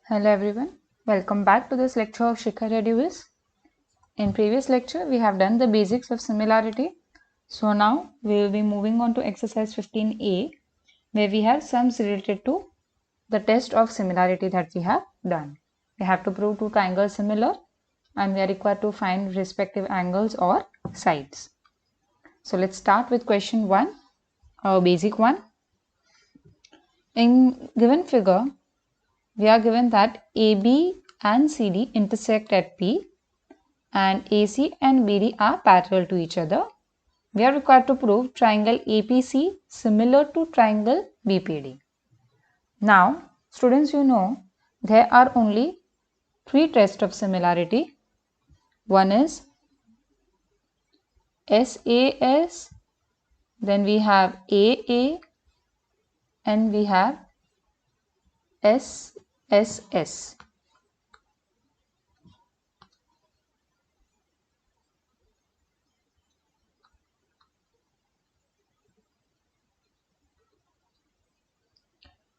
Hello everyone, welcome back to this lecture of Shikhar Eduvis. In previous lecture, we have done the basics of similarity. So now we will be moving on to exercise 15a, where we have sums related to the test of similarity that we have done. We have to prove two triangles similar and we are required to find respective angles or sides. So let's start with question 1, our basic one. In given figure, we are given that AB and CD intersect at P and AC and BD are parallel to each other. We are required to prove triangle APC similar to triangle BPD. Now, students, you know there are only three tests of similarity. One is SAS, then we have AA, and we have SSS.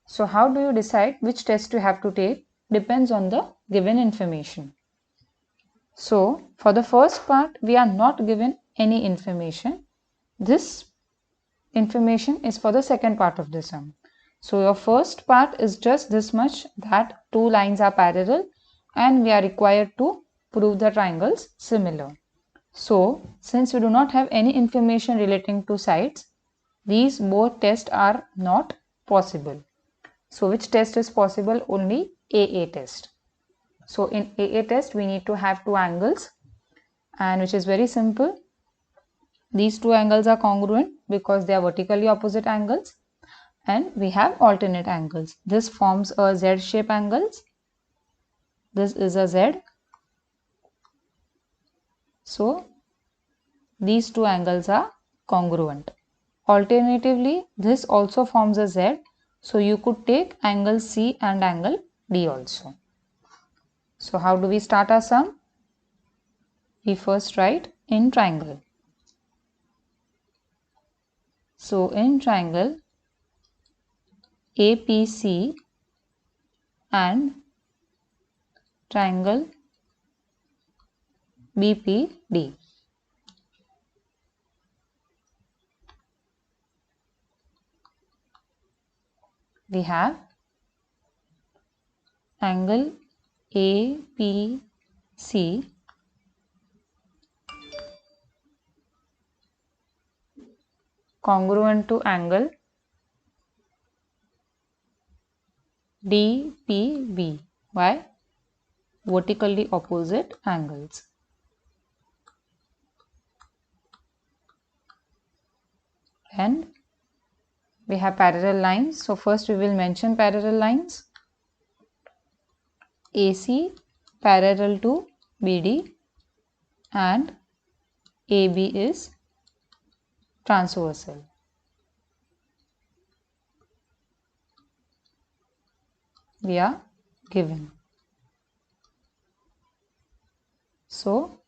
So how do you decide which test you have to take? Depends on the given information. So for the first part, we are not given any information. This information is for the second part of the sum. So your first part is just this much, that two lines are parallel and we are required to prove the triangles similar. So since we do not have any information relating to sides, these both tests are not possible. So which test is possible? Only AA test. So in AA test we need to have two angles, and which is very simple. These two angles are congruent because they are vertically opposite angles, and we have alternate angles. This forms a Z shape angles. This is a Z. So these two angles are congruent. Alternatively, this also forms a Z. So you could take angle C and angle D also. So how do we start our sum? We first write in triangle. So in triangle APC and triangle BPD. We have angle APC congruent to angle DPB. Why? Vertically opposite angles. And we have parallel lines. So first we will mention parallel lines. AC parallel to BD and AB is transversal. We are given. So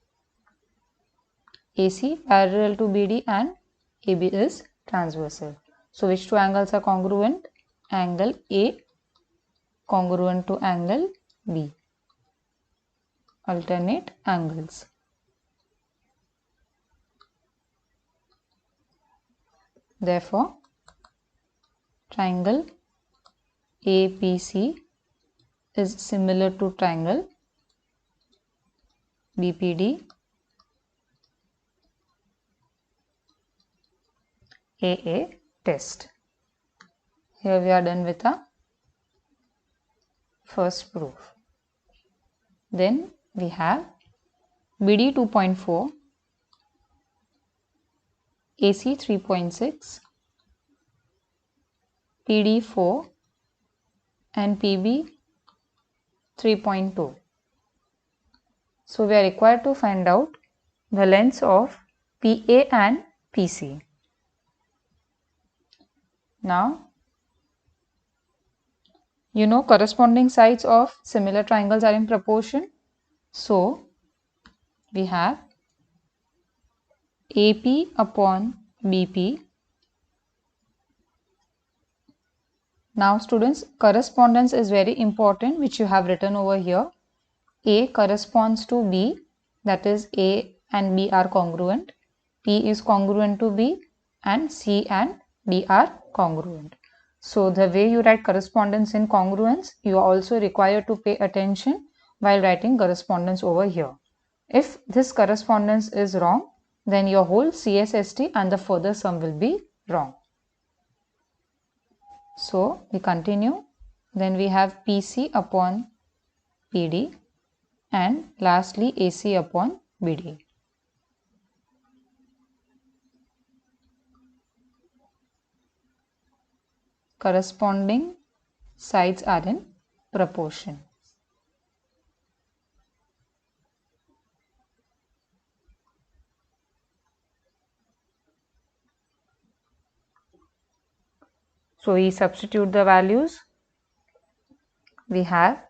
AC parallel to BD and AB is transversal. So which two angles are congruent? Angle A congruent to angle B. Alternate angles. Therefore, triangle APC is similar to triangle BPD AA test. Here we are done with our first proof. Then we have BD 2.4, AC 3.6, PD 4 and PB 3.2. So we are required to find out the lengths of PA and PC. Now, you know corresponding sides of similar triangles are in proportion. So we have AP upon BP Now students, correspondence is very important, which you have written over here. A corresponds to B, that is A and B are congruent. P is congruent to B and C and D are congruent. So the way you write correspondence in congruence, you are also required to pay attention while writing correspondence over here. If this correspondence is wrong, then your whole CSST and the further sum will be wrong. So we continue. Then we have PC upon PD and lastly AC upon BD. Corresponding sides are in proportion. So we substitute the values. We have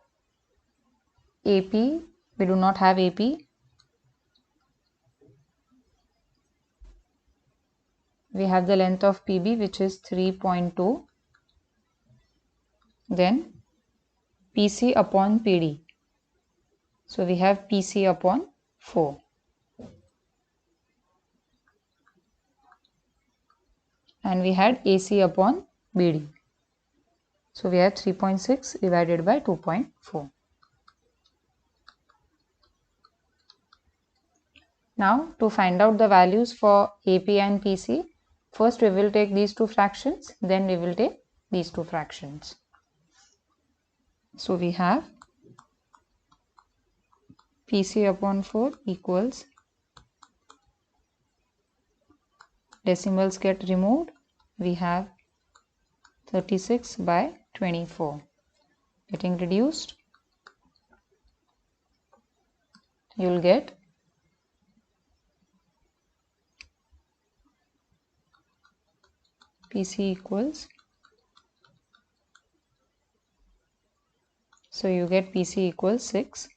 AP, we do not have AP. We have the length of PB, which is 3.2. Then PC upon PD. So we have PC upon 4. And we had AC upon BD. So we have 3.6 divided by 2.4. Now to find out the values for AP and PC, first we will take these two fractions, then we will take these two fractions. So we have PC upon 4 equals, decimals get removed, we have 36 by 24 getting reduced. You will get PC equals, so you get PC equals 6.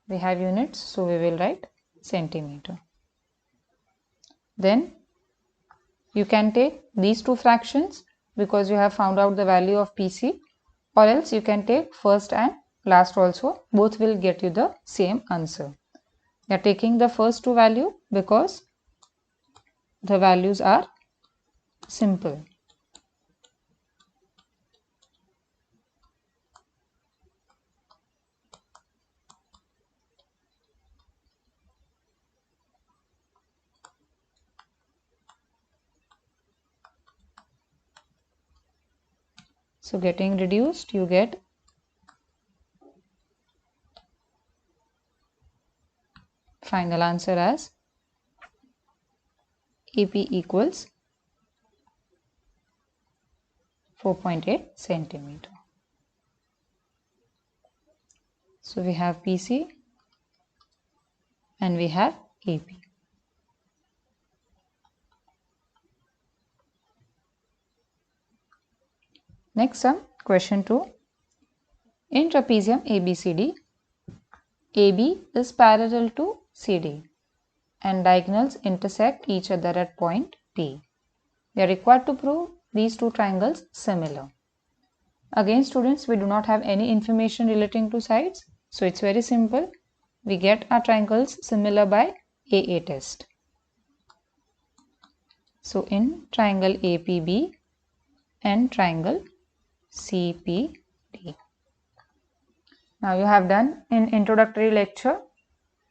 We have units, so we will write centimeter. Then you can take these two fractions because you have found out the value of PC, or else you can take first and last also, both will get you the same answer. You are taking the first two value because the values are simple. So getting reduced, you get final answer as AP equals 4.8 centimeter. So we have PC and we have AP. Next sum, question 2. In trapezium ABCD, AB is parallel to CD and diagonals intersect each other at point P. We are required to prove these two triangles similar. Again students, we do not have any information relating to sides, so it's very simple. We get our triangles similar by AA test. So in triangle APB and triangle CPD. Now you have done in introductory lecture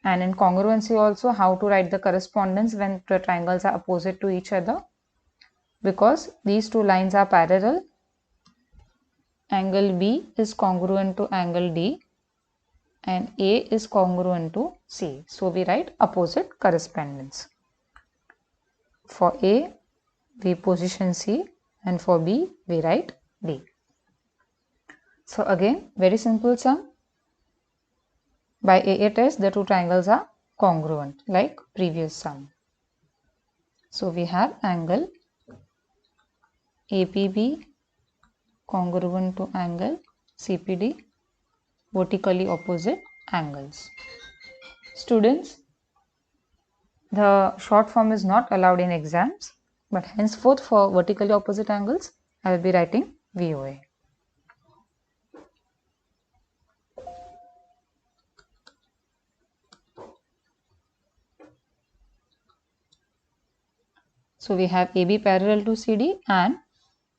and in congruency also how to write the correspondence when the triangles are opposite to each other. Because these two lines are parallel, angle B is congruent to angle D and A is congruent to C. So we write opposite correspondence. For A, we position C and for B, we write D. So again, very simple sum. By AA test, the two triangles are congruent like previous sum. So we have angle APB congruent to angle CPD, vertically opposite angles. Students, the short form is not allowed in exams. But henceforth for vertically opposite angles, I will be writing VOA. So we have AB parallel to CD, and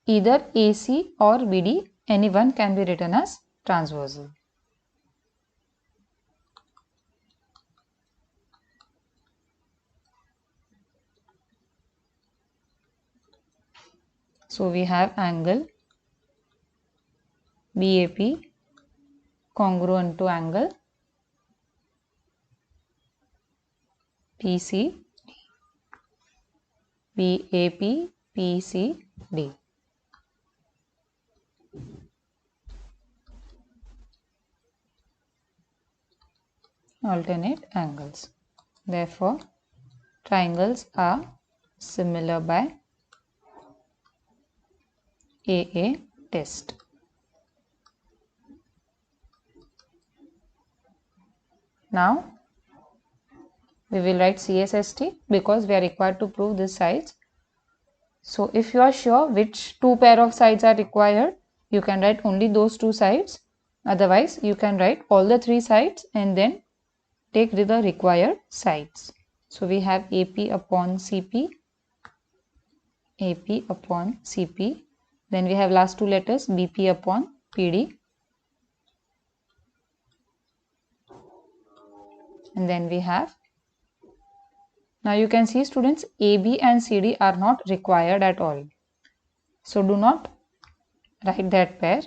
either AC or BD, any one can be written as transversal. So we have angle BAP congruent to angle PC, BAP, PCD. Alternate angles. Therefore, triangles are similar by AA test. Now, we will write CSST because we are required to prove these sides. So, if you are sure which two pair of sides are required, you can write only those two sides. Otherwise, you can write all the three sides and then take the required sides. So, we have AP upon CP, AP upon CP. Then we have last two letters BP upon PD. And then we have, now you can see students, AB and CD are not required at all. So do not write that pair.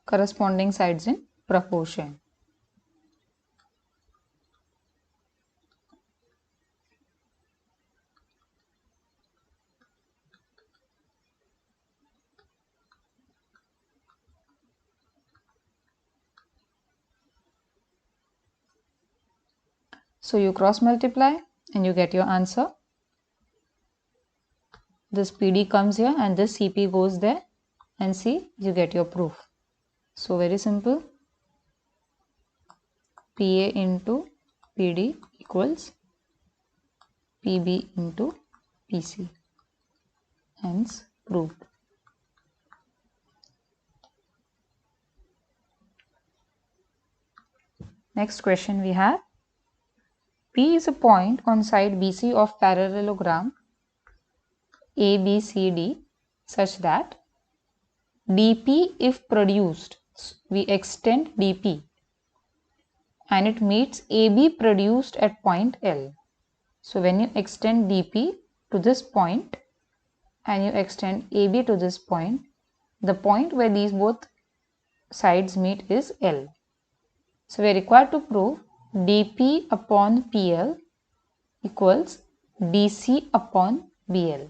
Corresponding sides in proportion. So you cross multiply and you get your answer. This PD comes here and this CP goes there, and see, you get your proof. So very simple. PA into PD equals PB into PC. Hence proved. Next question we have. P is a point on side BC of parallelogram ABCD such that DP, if produced, we extend DP and it meets AB produced at point L. So when you extend DP to this point and you extend AB to this point, the point where these both sides meet is L. So we are required to prove DP upon PL equals DC upon BL.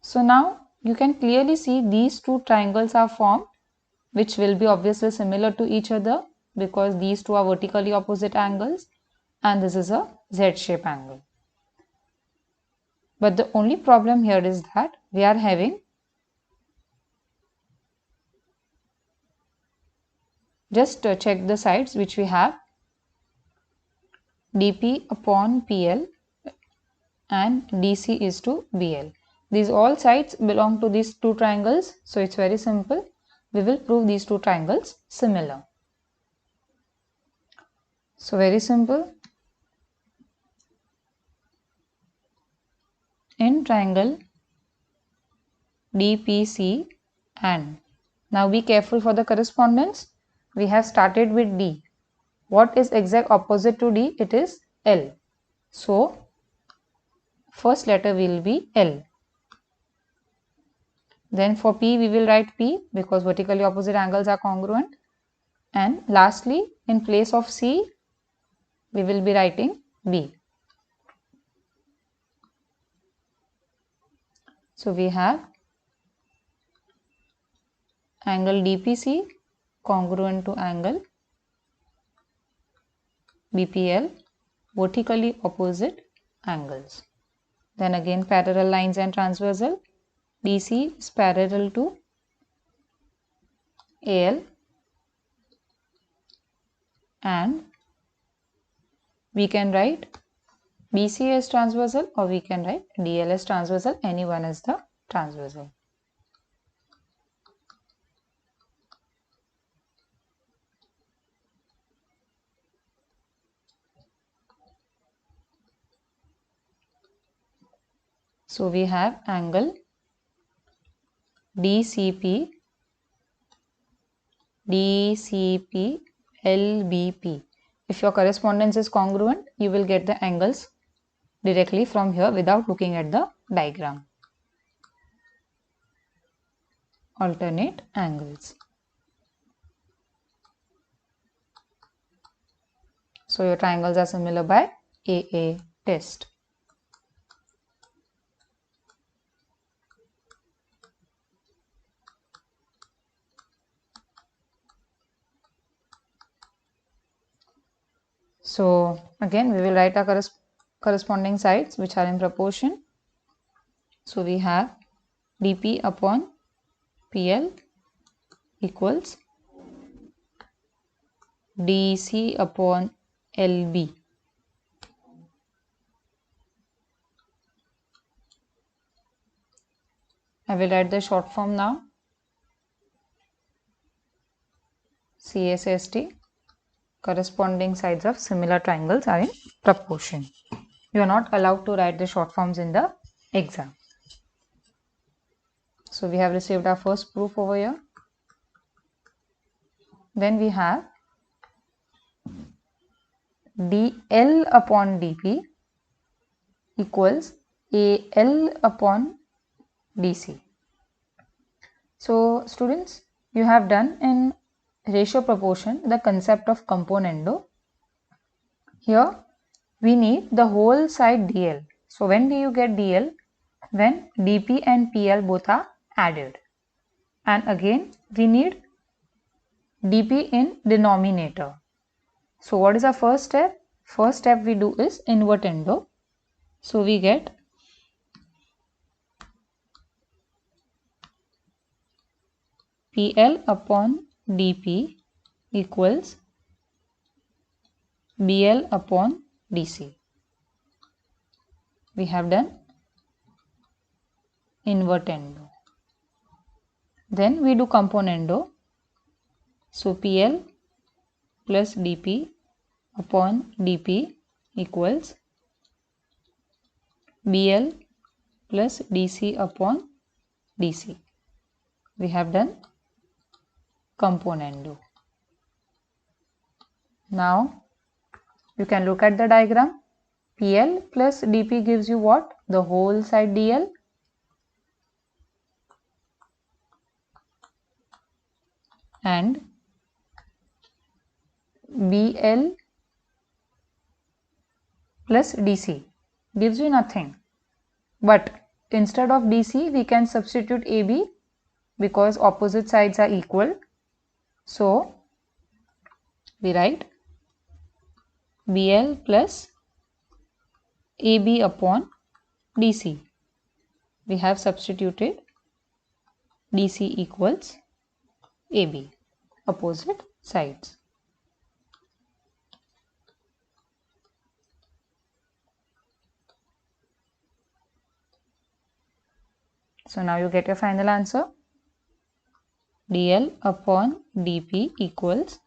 So now you can clearly see these two triangles are formed, which will be obviously similar to each other because these two are vertically opposite angles and this is a Z-shape angle. But the only problem here is that we are having just check the sides which we have DP upon PL and DC is to BL. These all sides belong to these two triangles, so it's very simple. We will prove these two triangles similar. So very simple. In triangle DPC and, now be careful for the correspondence. We have started with D. What is exact opposite to D? It is L. So first letter will be L. Then for P we will write P because vertically opposite angles are congruent. And lastly, in place of C we will be writing B. So we have angle DPC congruent to angle BPL, vertically opposite angles. Then again parallel lines and transversal. DC is parallel to AL and we can write BC is transversal, or we can write DL is transversal, any one is the transversal. So we have angle DCP, DCP, LBP. If your correspondence is congruent, you will get the angles directly from here without looking at the diagram. Alternate angles. So your triangles are similar by AA test. So again we will write our corresponding sides which are in proportion. So we have dP upon PL equals DC upon LB. I will write the short form now. CSST, corresponding sides of similar triangles are in proportion. You are not allowed to write the short forms in the exam. So we have received our first proof over here. Then we have DL upon DP equals AL upon DC. So students, you have done in ratio proportion the concept of componendo. Here we need the whole side DL. So when do you get DL? When DP and PL both are added. And again we need DP in denominator. So what is our first step? First step we do is invertendo. So we get PL upon DP equals BL upon DC. We have done invertendo. Then we do componendo. So PL plus DP upon DP equals BL plus DC upon DC. We have done componendo. Now you can look at the diagram. PL plus DP gives you what? The whole side DL. And BL plus DC gives you nothing. But instead of DC, we can substitute AB because opposite sides are equal. So we write BL plus AB upon DC. We have substituted DC equals AB, opposite sides. So now you get your final answer. DL upon DP equals,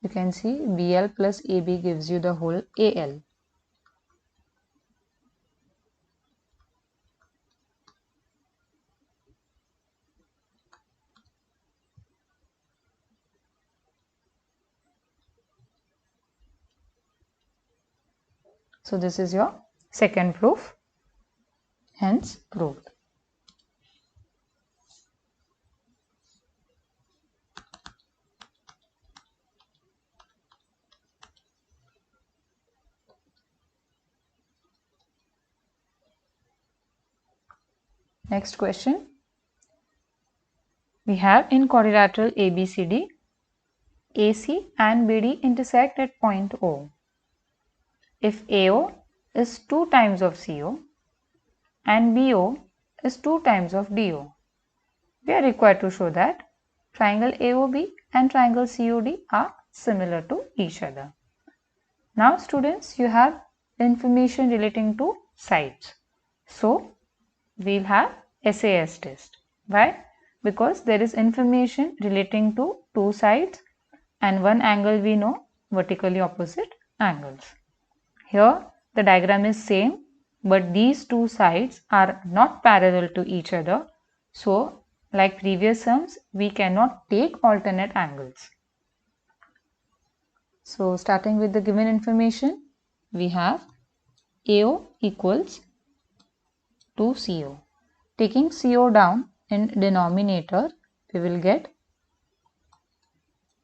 you can see BL plus AB gives you the whole AL. So this is your second proof, hence proved. Next question. We have in quadrilateral ABCD, AC and BD intersect at point O. If AO is 2 times of CO and BO is 2 times of DO, we are required to show that triangle AOB and triangle COD are similar to each other. Now students, you have information relating to sides. So we'll have SAS test. Why? Because there is information relating to two sides and one angle we know, vertically opposite angles. Here the diagram is same, but these two sides are not parallel to each other. So like previous sums, we cannot take alternate angles. So starting with the given information, we have AO equals 2CO. Taking CO down in denominator, we will get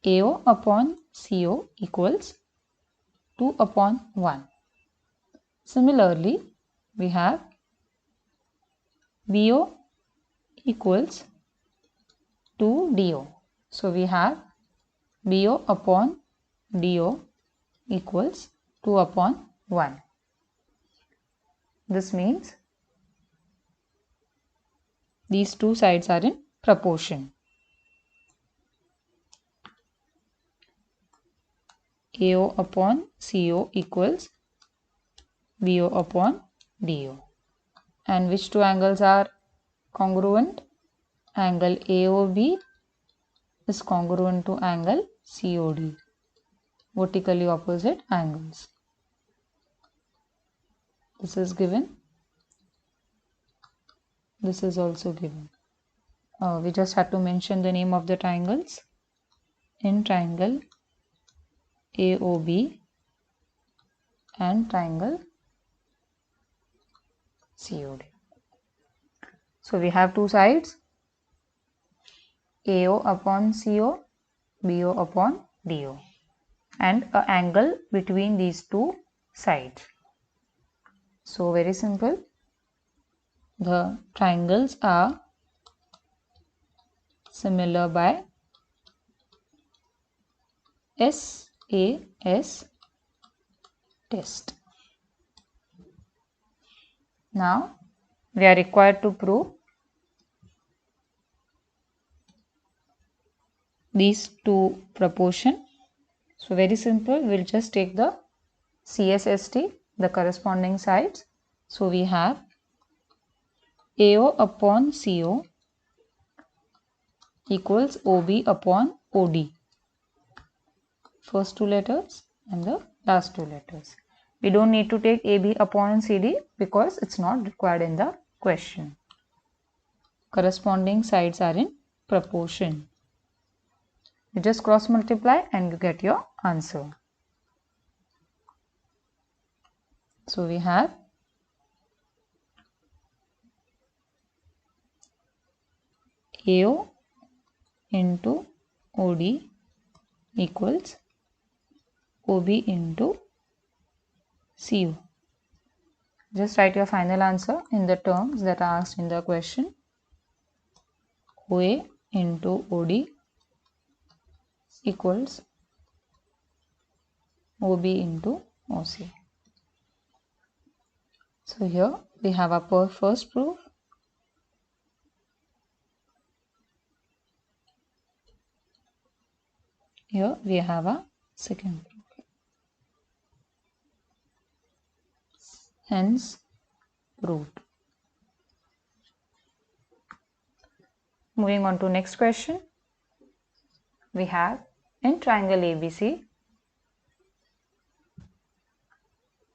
AO upon CO equals 2 upon 1. Similarly, we have BO equals 2 DO. So we have BO upon DO equals 2 upon 1. This means these two sides are in proportion. AO upon CO equals BO upon DO. And which two angles are congruent? Angle AOB is congruent to angle COD, vertically opposite angles. This is given. This is also given. We just have to mention the name of the triangles. In triangle AOB and triangle COD. So we have two sides, AO upon CO, BO upon DO, and an angle between these two sides. So very simple. The triangles are similar by SAS test. Now we are required to prove these two proportion. So very simple, we'll just take the CSST, the corresponding sides. So we have AO upon CO equals OB upon OD. First two letters and the last two letters. We don't need to take AB upon CD because it's not required in the question. Corresponding sides are in proportion. You just cross multiply and you get your answer. So we have AO into OD equals OB into CU. Just write your final answer in the terms that are asked in the question. OA into OD equals OB into OC. So here we have our first proof. Here we have a second proof. Hence proved. Moving on to next question. We have in triangle ABC,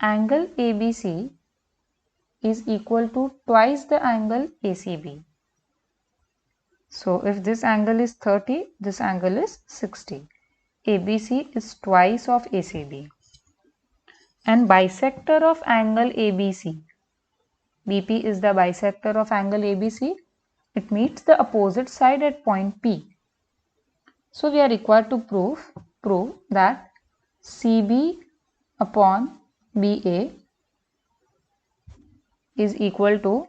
angle ABC is equal to twice the angle ACB. So if this angle is 30, this angle is 60. ABC is twice of ACB. And bisector of angle ABC, BP is the bisector of angle ABC. It meets the opposite side at point P. So we are required to prove that CB upon BA is equal to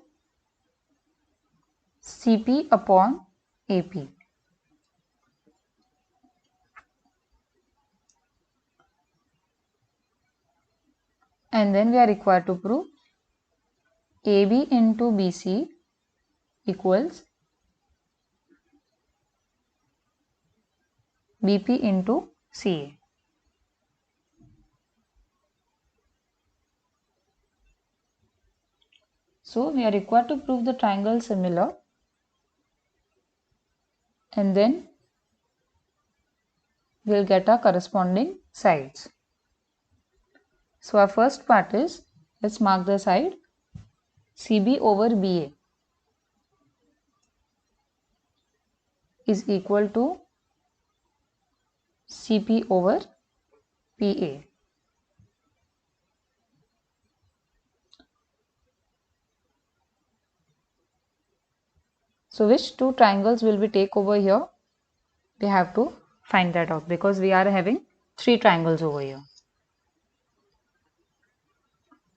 CP upon AP. And then we are required to prove AB into BC equals BP into CA. So we are required to prove the triangle similar, and then we'll get our corresponding sides. So our first part is, let's mark the side CB over BA is equal to CP over PA. So which two triangles will we take over here? We have to find that out because we are having three triangles over here.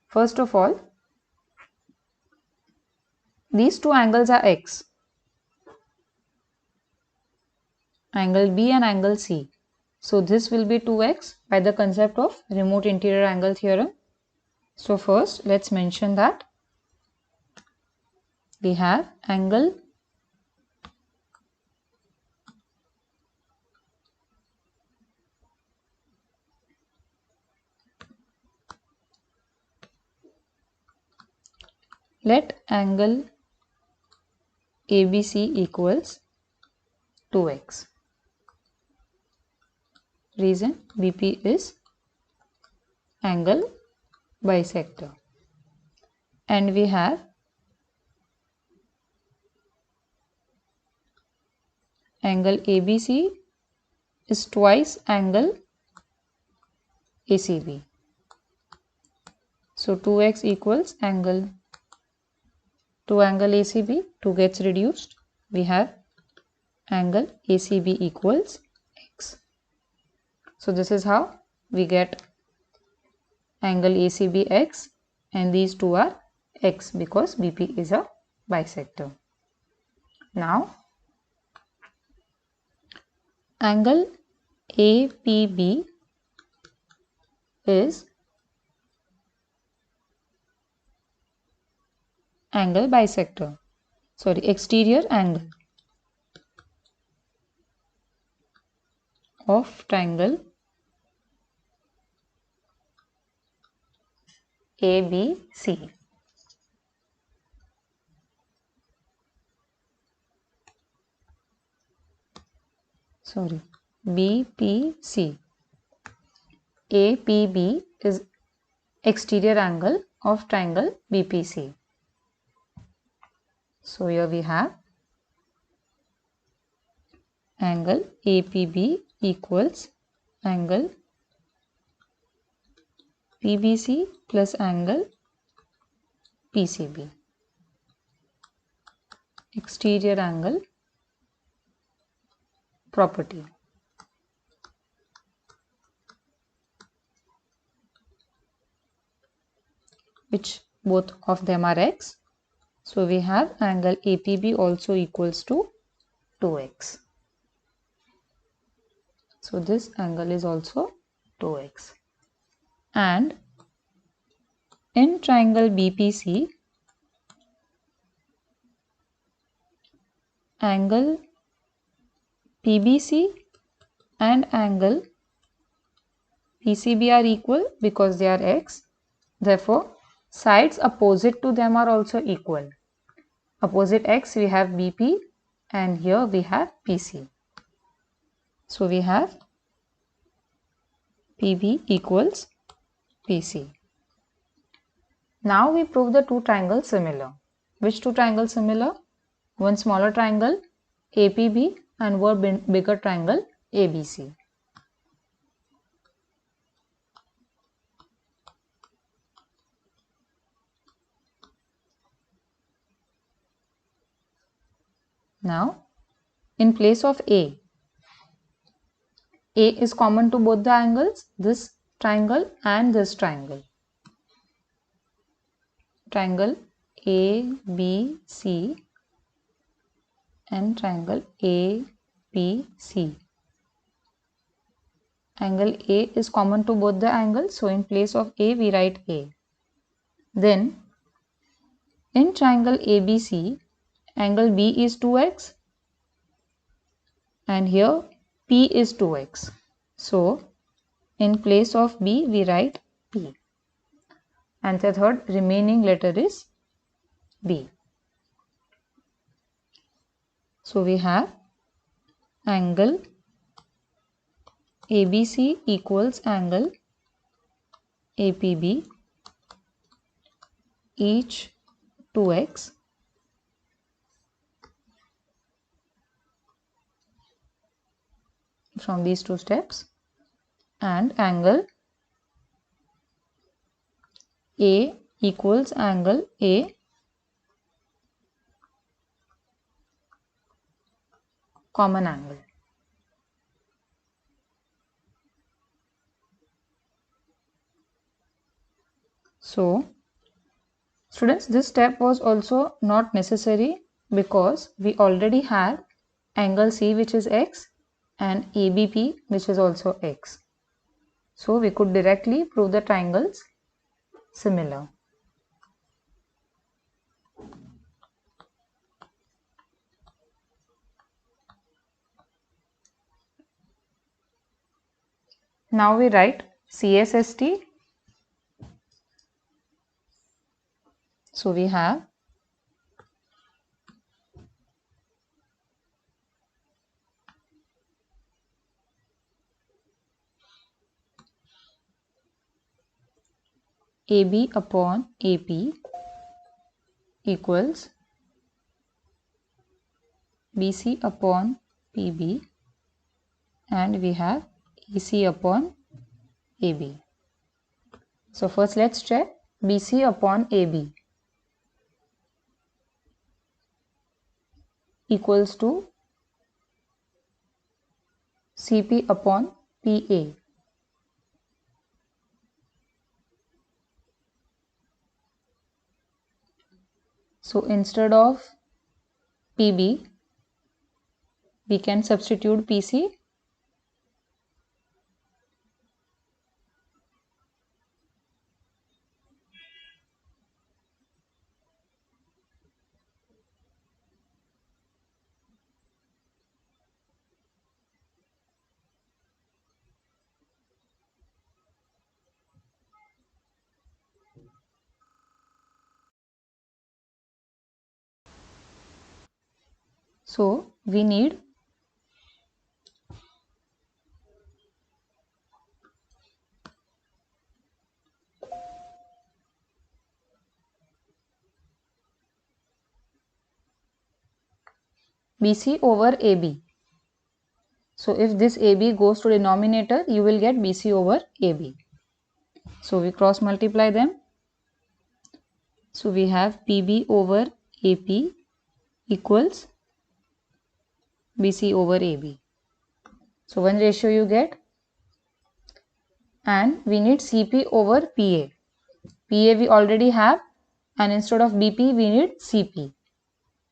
First of all, these two angles are X, angle B and angle C. So this will be 2x by the concept of remote interior angle theorem. So first let's mention that we have angle let angle ABC equals 2x. Reason BP is angle bisector, and we have angle ABC is twice angle ACB. So 2x equals angle 2 angle ACB, 2 gets reduced. We have angle ACB equals x. So this is how we get angle ACB x, and these two are x because BP is a bisector. Now angle APB is angle bisector, exterior angle of triangle ABC. BPC. APB is exterior angle of triangle BPC. So here we have angle APB equals angle PBC plus angle PCB. Exterior angle property. Which both of them are x. So we have angle APB also equals to 2x. So this angle is also 2x. And in triangle BPC, angle PBC and angle PCB are equal because they are x. Therefore, sides opposite to them are also equal. Opposite x we have BP and here we have PC. So we have PB equals PC. Now we prove the two triangles similar. Which two triangles similar? One smaller triangle APB and one bigger triangle ABC. Now in place of A is common to both the angles, this triangle and this triangle. Triangle ABC and triangle APC. Angle A is common to both the angles, so in place of A we write A. Then in triangle ABC, angle B is 2x and here P is 2x. So in place of B we write P. And the third remaining letter is B. So we have angle ABC equals angle APB, each 2x, from these two steps, and angle A equals angle A common angle. So students, this step was also not necessary because we already had angle C which is x and ABP which is also x. So we could directly prove the triangles similar. Now we write CSST. So we have AB upon AP equals BC upon PB, and we have AC upon AB. So first let's check BC upon AB equals to CP upon PA. So instead of PB, we can substitute PC. So we need BC over AB. So if this AB goes to denominator, you will get BC over AB. So we cross multiply them. So we have PB over AP equals BC over AB. So one ratio you get, and we need CP over PA. PA we already have, and instead of BP we need CP.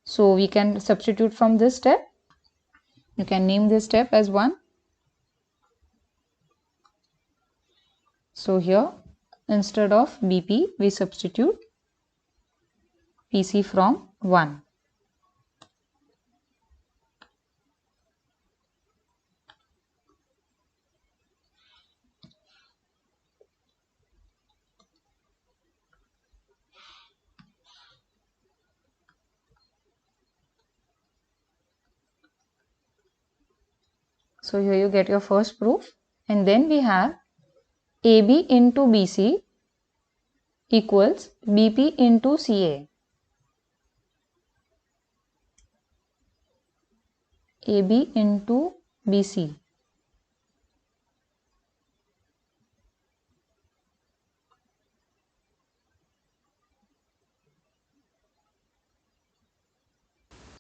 So we can substitute from this step. You can name this step as 1. So here instead of BP we substitute PC from 1. So here you get your first proof, and then we have AB into BC equals BP into CA. AB into BC.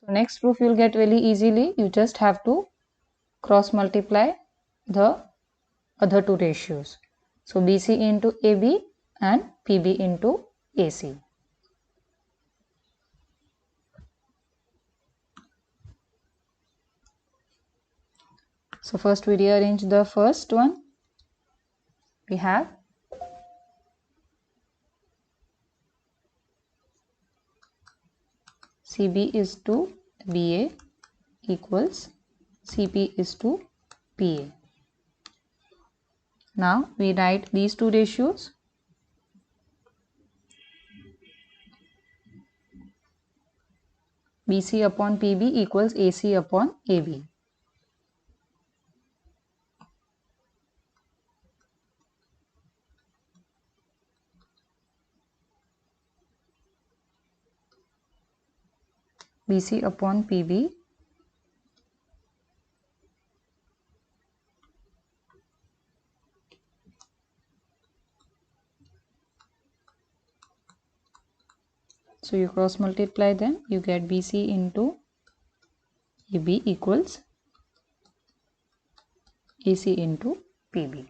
So next proof you will get very easily. You just have to cross multiply the other two ratios. So BC into AB and PB into AC. So first we rearrange the first one. We have CB is to BA equals CP is to PA. Now we write these two ratios. BC upon PB equals AC upon AB. BC upon PB so you cross multiply them, you get BC into AB equals AC into PB.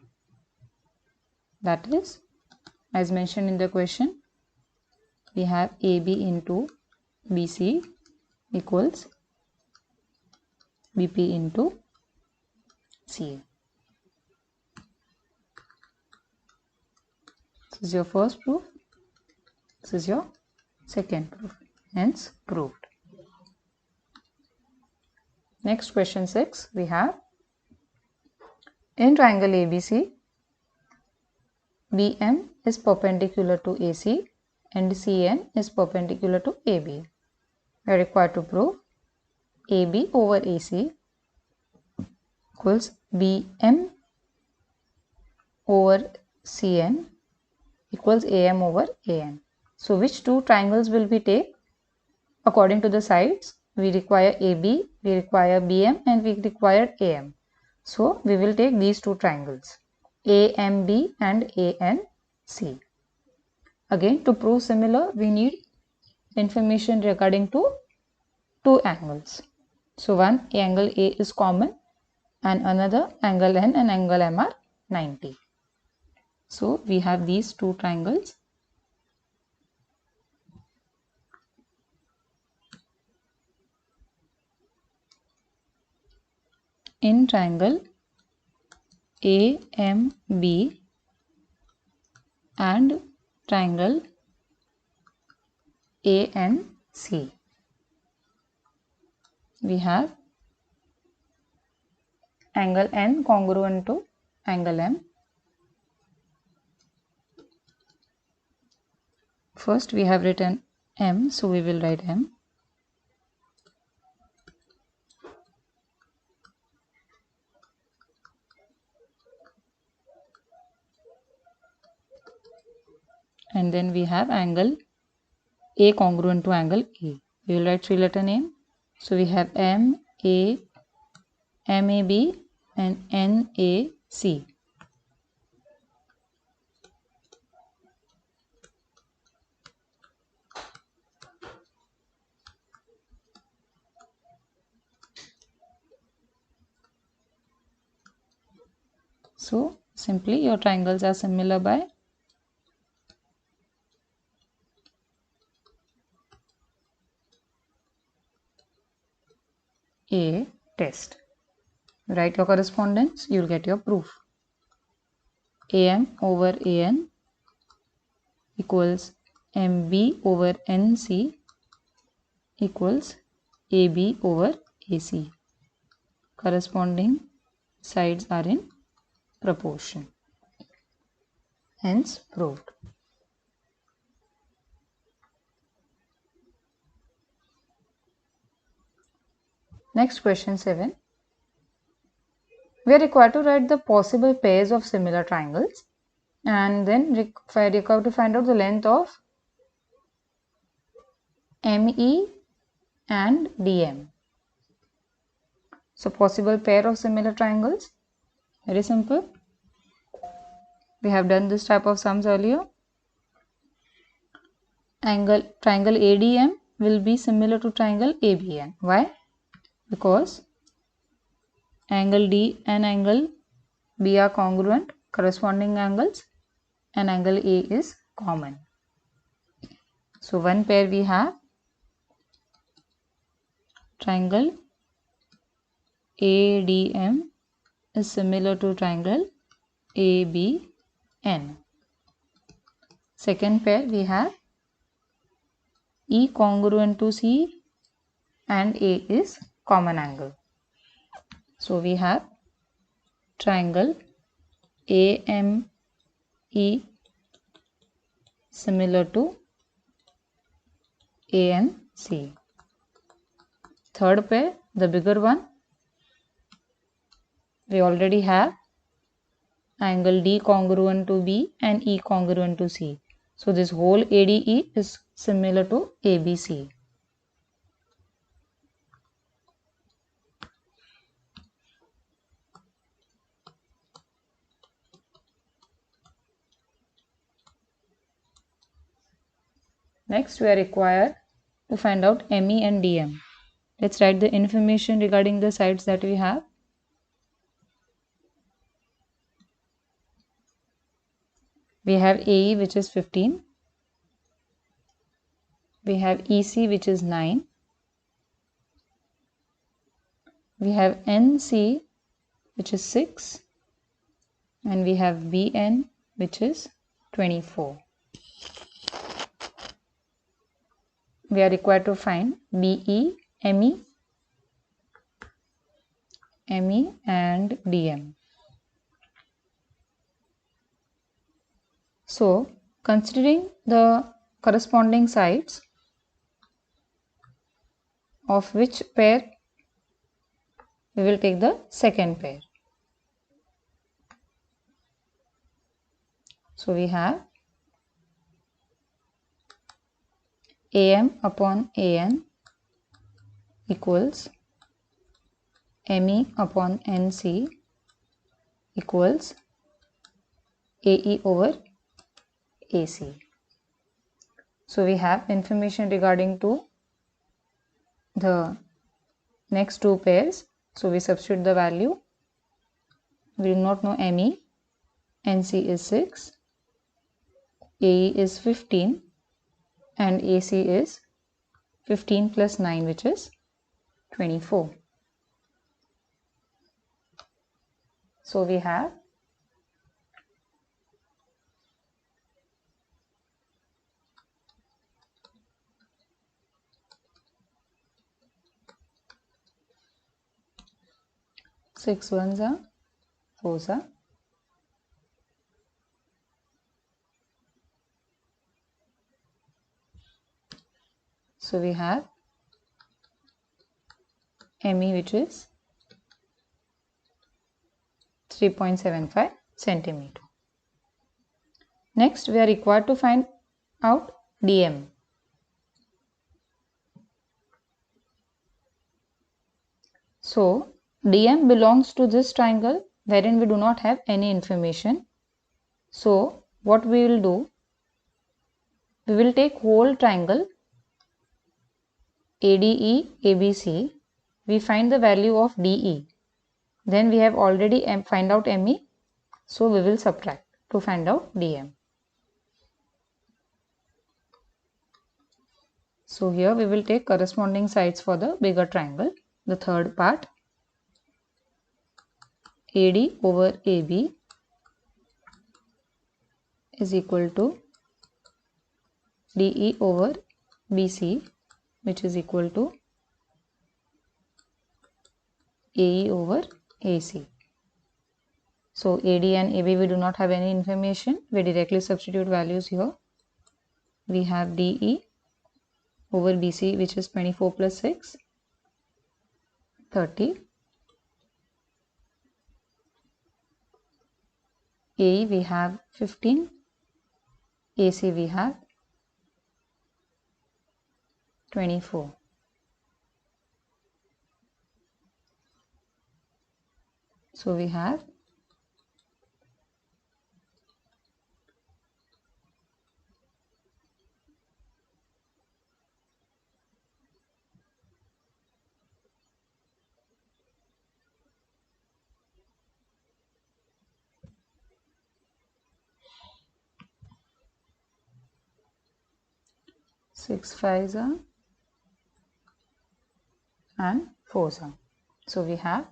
That is, as mentioned in the question, we have AB into BC equals BP into CA. This is your first proof. This is your second proof. Hence proved. Next, question 6, we have in triangle ABC, BM is perpendicular to AC and CN is perpendicular to AB. We are required to prove AB over AC equals BM over CN equals AM over AN. So which two triangles will we take? According to the sides, we require AB, we require BM and we require AM. So we will take these two triangles, AMB and ANC. Again, to prove similar, we need information regarding to two angles. So one angle A is common and another angle N and angle M are 90. So we have these two triangles. In triangle AMB and triangle ANC, we have angle N congruent to angle M. First we have written M, so we will write M. And then we have angle A congruent to angle A. We will write three-letter name. So we have M, A, MAB and NAC. So simply your triangles are similar by A test. Write your correspondence, you will get your proof. AM over AN equals MB over NC equals AB over AC. Corresponding sides are in proportion. Hence proved. Next, question 7. We are required to write the possible pairs of similar triangles and then required to find out the length of ME and DM. So possible pair of similar triangles, very simple. We have done this type of sums earlier. Triangle ADM will be similar to triangle ABN. Why? Because angle D and angle B are congruent, corresponding angles, and angle A is common. So one pair we have triangle ADM is similar to triangle ABN. Second pair we have E congruent to C and A is common angle. So we have triangle AME similar to ANC. Third pair, the bigger one, we already have angle D congruent to B and E congruent to C. So this whole ADE is similar to ABC. Next, we are required to find out ME and DM. Let's write the information regarding the sides that we have. We have AE, which is 15. We have EC, which is 9. We have NC, which is 6. And we have BN, which is 24. We are required to find BE, ME, ME and DM. So, considering the corresponding sides of which pair, we will take the second pair. So, we have AM upon AN equals ME upon NC equals AE over AC. So we have information regarding to the next two pairs. So we substitute the value. We do not know ME. NC is 6. AE is 15. And AC is 15 plus 9, which is 24. So we have six ones are fours are. So we have ME, which is 3.75 centimeter. Next, we are required to find out DM. So, DM belongs to this triangle wherein we do not have any information. So, what we will do, we will take whole triangle ADE, ABC. We find the value of DE. Then we have already find out ME. So, we will subtract to find out DM. So, here we will take corresponding sides for the bigger triangle. The third part, AD over AB is equal to DE over BC, which is equal to AE over AC. So AD and AB, we do not have any information. We directly substitute values here. We have DE over BC, which is 24 plus 6, 30. AE we have 15. AC we have 24. So we have 6 5s and 4s. So we have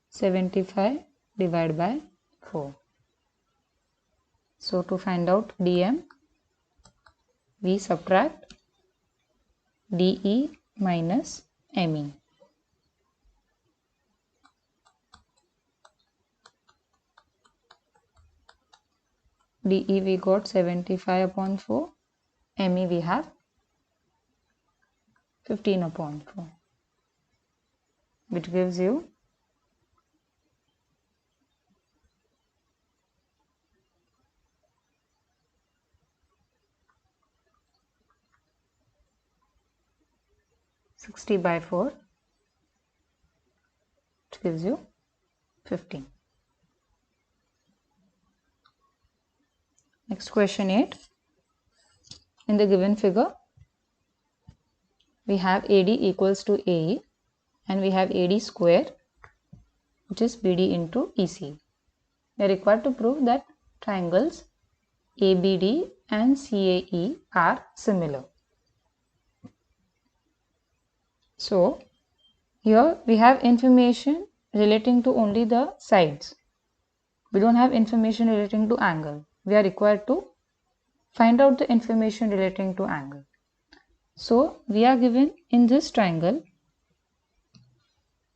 75 divided by 4. So to find out DM, we subtract DE minus ME. DE we got 75 upon 4. ME we have 15 upon 4, which gives you 60 by 4, which gives you 15. Next, question 8. In the given figure, we have AD equals to AE and we have AD square, which is BD into EC. We are required to prove that triangles ABD and CAE are similar. So, here we have information relating to only the sides. We don't have information relating to angle. We are required to find out the information relating to angle. So, we are given in this triangle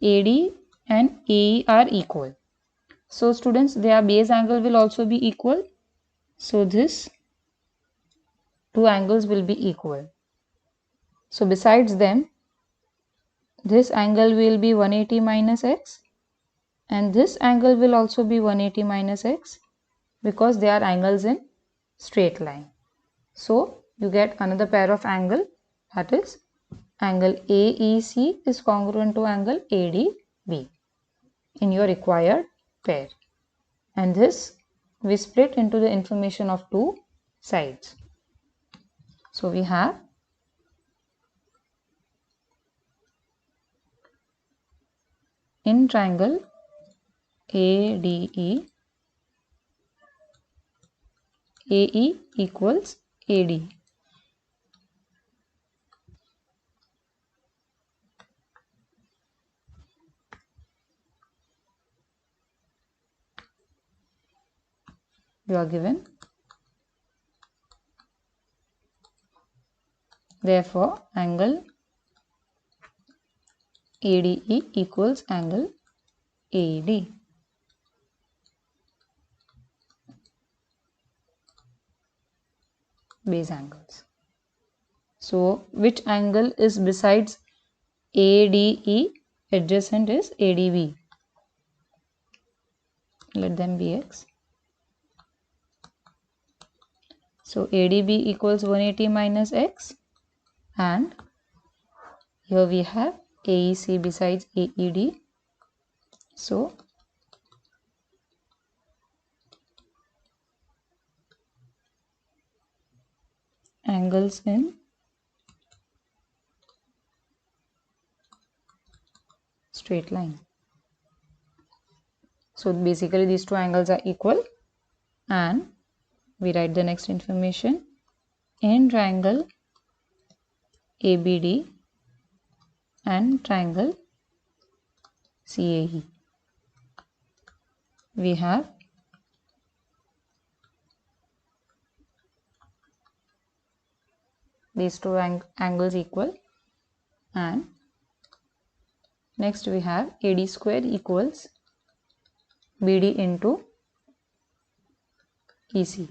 AD and AE are equal. So, students, their base angle will also be equal. So, this two angles will be equal. So, besides them, this angle will be 180 minus x and this angle will also be 180 minus x because they are angles in straight line. So, you get another pair of angle, that is angle AEC is congruent to angle ADB in your required pair, and this we split into the information of two sides. So, we have in triangle ADE, AE equals AD. You are given. Therefore, angle ADE equals angle AD. Base angles. So, which angle is besides ADE? Adjacent is ADB. Let them be x. So, ADB equals 180 minus x, and here we have AEC besides AED. So, angles in straight line. So, basically these two angles are equal, and we write the next information. In triangle ABD and triangle CAE, we have these two angles equal, and next we have AD square equals BD into EC.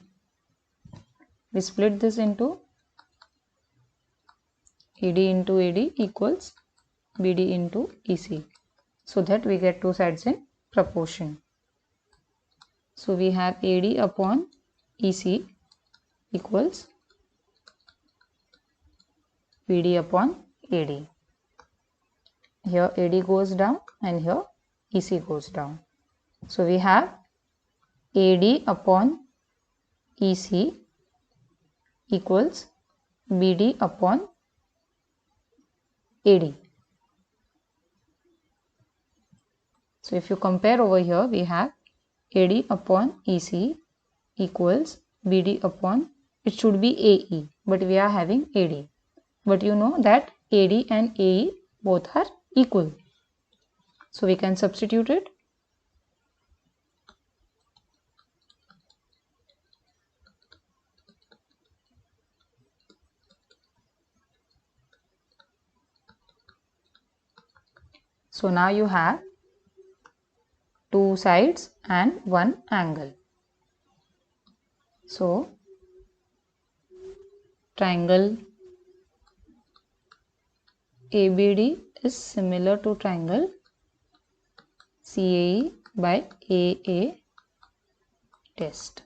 We split this into AD into AD equals BD into EC, so that we get two sides in proportion. So, we have AD upon EC equals BD upon AD. Here AD goes down and here EC goes down. So, we have AD upon EC equals BD upon AD. So, if you compare over here, we have AD upon EC equals BD upon, it should be AE, but we are having AD. But you know that AD and AE both are equal. So, we can substitute it. So, now you have two sides and one angle. So triangle ABD is similar to triangle CAE by AA test.